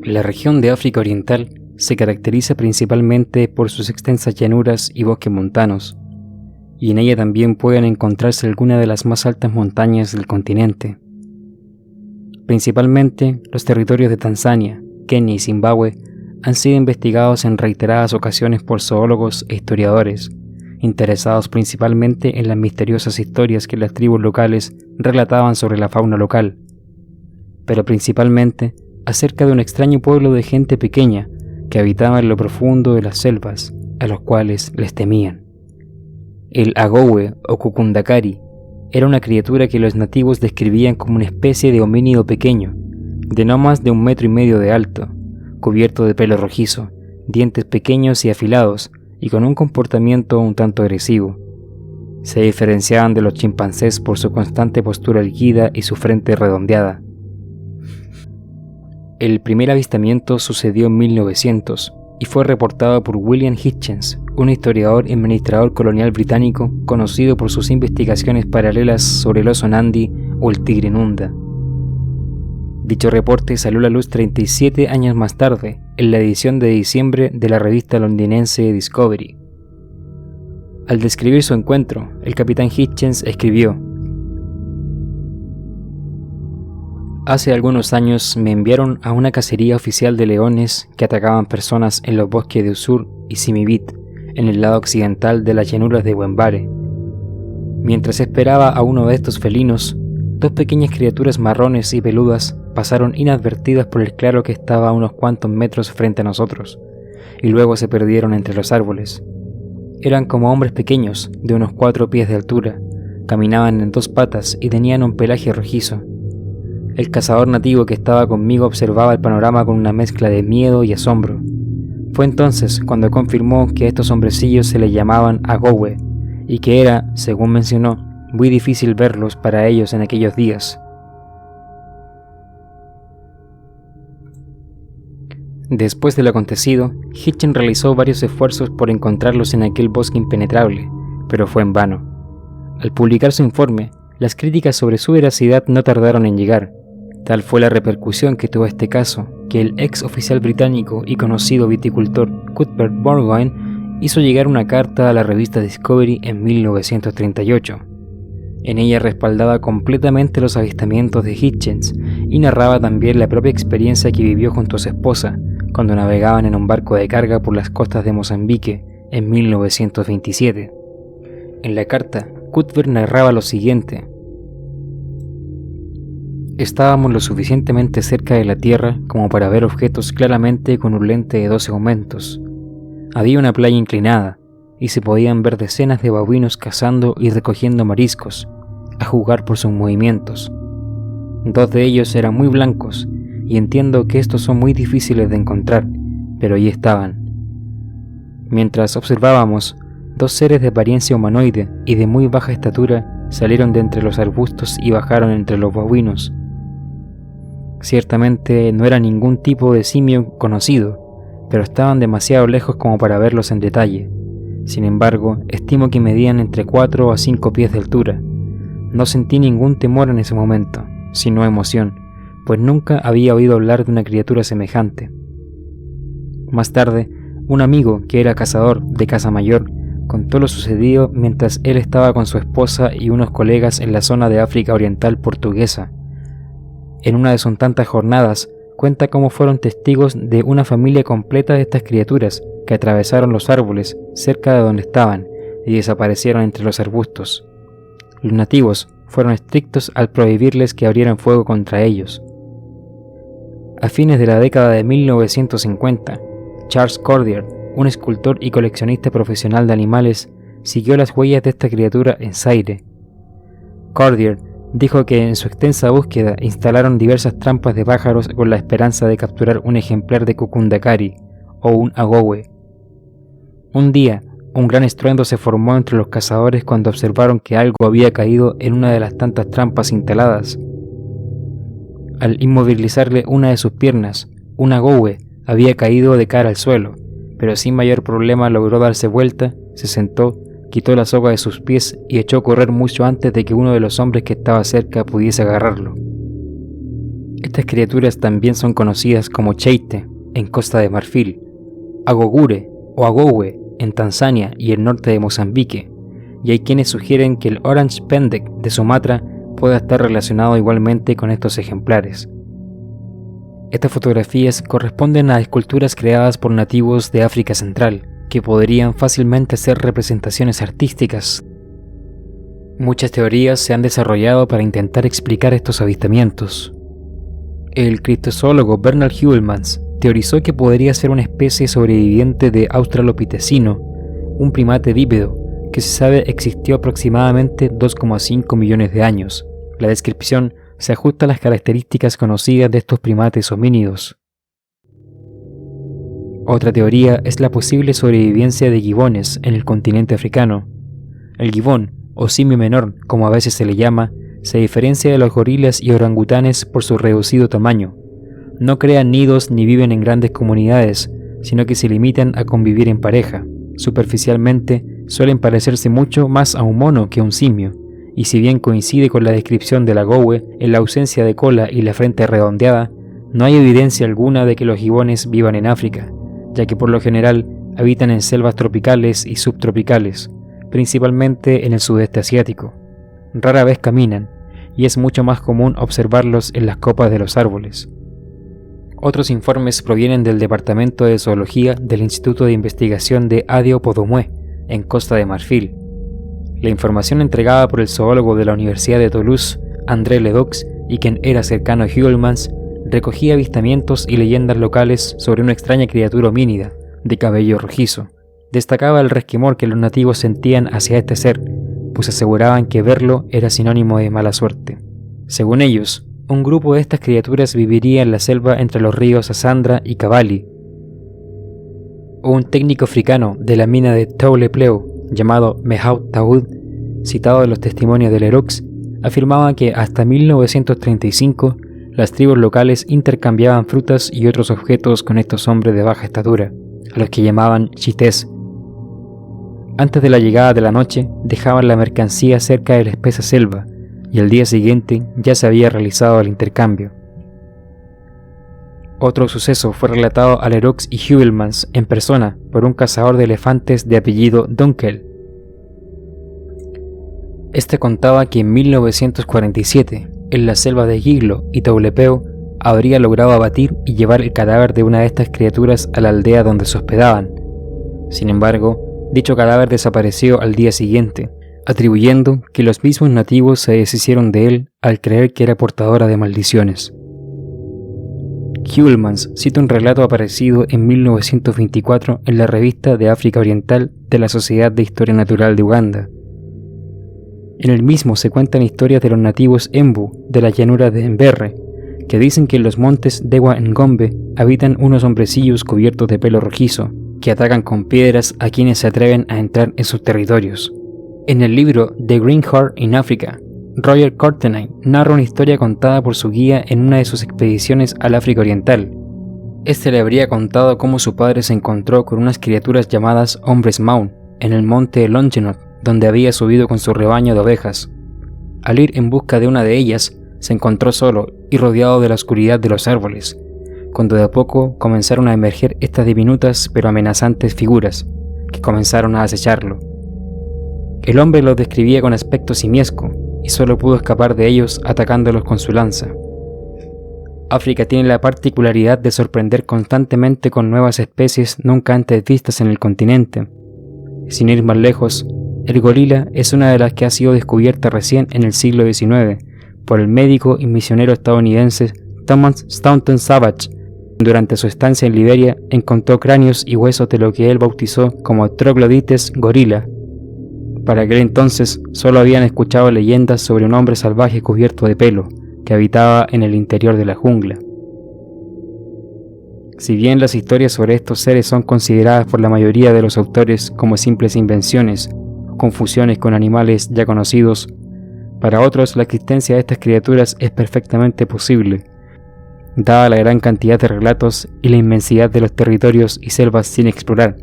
La región de África Oriental se caracteriza principalmente por sus extensas llanuras y bosques montanos, y en ella también pueden encontrarse algunas de las más altas montañas del continente. Principalmente los territorios de Tanzania, Kenia y Zimbabue han sido investigados en reiteradas ocasiones por zoólogos e historiadores, interesados principalmente en las misteriosas historias que las tribus locales relataban sobre la fauna local, pero principalmente acerca de un extraño pueblo de gente pequeña que habitaba en lo profundo de las selvas, a los cuales les temían. El Agowe o Kukundakari era una criatura que los nativos describían como una especie de homínido pequeño, de no más de 1,5 metros de alto, cubierto de pelo rojizo, dientes pequeños y afilados, y con un comportamiento un tanto agresivo. Se diferenciaban de los chimpancés por su constante postura erguida y su frente redondeada. El primer avistamiento sucedió en 1900 y fue reportado por William Hitchens, un historiador y administrador colonial británico conocido por sus investigaciones paralelas sobre el oso Nandi o el tigre Nunda. Dicho reporte salió a la luz 37 años más tarde, en la edición de diciembre de la revista londinense Discovery. Al describir su encuentro, el capitán Hitchens escribió: Hace algunos años me enviaron a una cacería oficial de leones que atacaban personas en los bosques de Usur y Simibit, en el lado occidental de las llanuras de Wembare. Mientras esperaba a uno de estos felinos, 2 pequeñas criaturas marrones y peludas pasaron inadvertidas por el claro que estaba a unos cuantos metros frente a nosotros, y luego se perdieron entre los árboles. Eran como hombres pequeños, de unos 4 pies de altura, caminaban en 2 patas y tenían un pelaje rojizo. El cazador nativo que estaba conmigo observaba el panorama con una mezcla de miedo y asombro. Fue entonces cuando confirmó que a estos hombrecillos se les llamaban Agowe, y que era, según mencionó, muy difícil verlos para ellos en aquellos días. Después de lo acontecido, Hitchens realizó varios esfuerzos por encontrarlos en aquel bosque impenetrable, pero fue en vano. Al publicar su informe, las críticas sobre su veracidad no tardaron en llegar. Tal fue la repercusión que tuvo este caso, que el ex oficial británico y conocido viticultor Cuthbert Burgoyne hizo llegar una carta a la revista Discovery en 1938. En ella respaldaba completamente los avistamientos de Hitchens y narraba también la propia experiencia que vivió junto a su esposa cuando navegaban en un barco de carga por las costas de Mozambique en 1927. En la carta, Cuthbert narraba lo siguiente: Estábamos lo suficientemente cerca de la Tierra como para ver objetos claramente con un lente de 12 aumentos. Había una playa inclinada, y se podían ver decenas de babuinos cazando y recogiendo mariscos, a jugar por sus movimientos. 2 de ellos eran muy blancos, y entiendo que estos son muy difíciles de encontrar, pero allí estaban. Mientras observábamos, 2 seres de apariencia humanoide y de muy baja estatura salieron de entre los arbustos y bajaron entre los babuinos. Ciertamente no era ningún tipo de simio conocido, pero estaban demasiado lejos como para verlos en detalle. Sin embargo, estimo que medían entre 4 a 5 pies de altura. No sentí ningún temor en ese momento, sino emoción, pues nunca había oído hablar de una criatura semejante. Más tarde, un amigo que era cazador de Casa Mayor contó lo sucedido mientras él estaba con su esposa y unos colegas en la zona de África Oriental portuguesa. En una de sus tantas jornadas, cuenta cómo fueron testigos de una familia completa de estas criaturas que atravesaron los árboles cerca de donde estaban y desaparecieron entre los arbustos. Los nativos fueron estrictos al prohibirles que abrieran fuego contra ellos. A fines de la década de 1950, Charles Cordier, un escultor y coleccionista profesional de animales, siguió las huellas de esta criatura en Zaire. Cordier dijo que en su extensa búsqueda instalaron diversas trampas de pájaros con la esperanza de capturar un ejemplar de Kukundakari o un Agowe. Un día, un gran estruendo se formó entre los cazadores cuando observaron que algo había caído en una de las tantas trampas instaladas. Al inmovilizarle una de sus piernas, un Agowe había caído de cara al suelo, pero sin mayor problema logró darse vuelta, se sentó, quitó la soga de sus pies y echó a correr mucho antes de que uno de los hombres que estaba cerca pudiese agarrarlo. Estas criaturas también son conocidas como Cheite en Costa de Marfil, Agogure o Agowe en Tanzania y el norte de Mozambique, y hay quienes sugieren que el Orange Pendek de Sumatra pueda estar relacionado igualmente con estos ejemplares. Estas fotografías corresponden a esculturas creadas por nativos de África Central, que podrían fácilmente ser representaciones artísticas. Muchas teorías se han desarrollado para intentar explicar estos avistamientos. El criptozoólogo Bernard Heuvelmans teorizó que podría ser una especie sobreviviente de Australopithecino, un primate bípedo que se sabe existió aproximadamente 2,5 millones de años. La descripción se ajusta a las características conocidas de estos primates homínidos. Otra teoría es la posible sobrevivencia de gibones en el continente africano. El gibón, o simio menor, como a veces se le llama, se diferencia de los gorilas y orangutanes por su reducido tamaño. No crean nidos ni viven en grandes comunidades, sino que se limitan a convivir en pareja. Superficialmente, suelen parecerse mucho más a un mono que a un simio, y si bien coincide con la descripción de la Gowe en la ausencia de cola y la frente redondeada, no hay evidencia alguna de que los gibones vivan en África, ya que por lo general habitan en selvas tropicales y subtropicales, principalmente en el sudeste asiático. Rara vez caminan, y es mucho más común observarlos en las copas de los árboles. Otros informes provienen del Departamento de Zoología del Instituto de Investigación de Adio-Podomue, en Costa de Marfil. La información entregada por el zoólogo de la Universidad de Toulouse, André Ledoux, y quien era cercano a Heuvelmans, recogía avistamientos y leyendas locales sobre una extraña criatura homínida, de cabello rojizo. Destacaba el resquemor que los nativos sentían hacia este ser, pues aseguraban que verlo era sinónimo de mala suerte. Según ellos, un grupo de estas criaturas viviría en la selva entre los ríos Asandra y Kabali. Un técnico africano de la mina de Toulepleu, llamado Mehaut Taoud, citado en los testimonios de Leroux, afirmaba que hasta 1935 las tribus locales intercambiaban frutas y otros objetos con estos hombres de baja estatura, a los que llamaban chités. Antes de la llegada de la noche, dejaban la mercancía cerca de la espesa selva, y al día siguiente ya se había realizado el intercambio. Otro suceso fue relatado a Leroux y Heuvelmans en persona por un cazador de elefantes de apellido Dunkel. Este contaba que en 1947, en la selva de Giglo y Toulepeu, habría logrado abatir y llevar el cadáver de una de estas criaturas a la aldea donde se hospedaban. Sin embargo, dicho cadáver desapareció al día siguiente, atribuyendo que los mismos nativos se deshicieron de él al creer que era portadora de maldiciones. Heuvelmans cita un relato aparecido en 1924 en la revista de África Oriental de la Sociedad de Historia Natural de Uganda. En el mismo se cuentan historias de los nativos Embu de la llanura de Emberre, que dicen que en los montes Dewa Ngombe habitan unos hombrecillos cubiertos de pelo rojizo, que atacan con piedras a quienes se atreven a entrar en sus territorios. En el libro The Green Heart in Africa, Roger Courtenay narra una historia contada por su guía en una de sus expediciones al África Oriental. Este le habría contado cómo su padre se encontró con unas criaturas llamadas hombres Maun en el monte Longenot, donde había subido con su rebaño de ovejas. Al ir en busca de una de ellas, se encontró solo y rodeado de la oscuridad de los árboles, cuando de a poco comenzaron a emerger estas diminutas pero amenazantes figuras, que comenzaron a acecharlo. El hombre los describía con aspecto simiesco, y solo pudo escapar de ellos atacándolos con su lanza. África tiene la particularidad de sorprender constantemente con nuevas especies nunca antes vistas en el continente. Sin ir más lejos, el gorila es una de las que ha sido descubierta recién en el siglo XIX por el médico y misionero estadounidense Thomas Staunton Savage. Durante su estancia en Liberia encontró cráneos y huesos de lo que él bautizó como Troglodytes gorila. Para aquel entonces solo habían escuchado leyendas sobre un hombre salvaje cubierto de pelo que habitaba en el interior de la jungla. Si bien las historias sobre estos seres son consideradas por la mayoría de los autores como simples invenciones o confusiones con animales ya conocidos, para otros la existencia de estas criaturas es perfectamente posible, dada la gran cantidad de relatos y la inmensidad de los territorios y selvas sin explorar.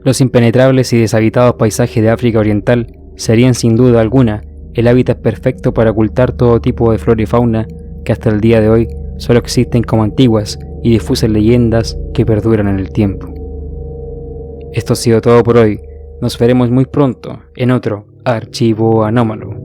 Los impenetrables y deshabitados paisajes de África Oriental serían sin duda alguna el hábitat perfecto para ocultar todo tipo de flora y fauna que hasta el día de hoy solo existen como antiguas y difusas leyendas que perduran en el tiempo. Esto ha sido todo por hoy. Nos veremos muy pronto en otro Archivo Anómalo.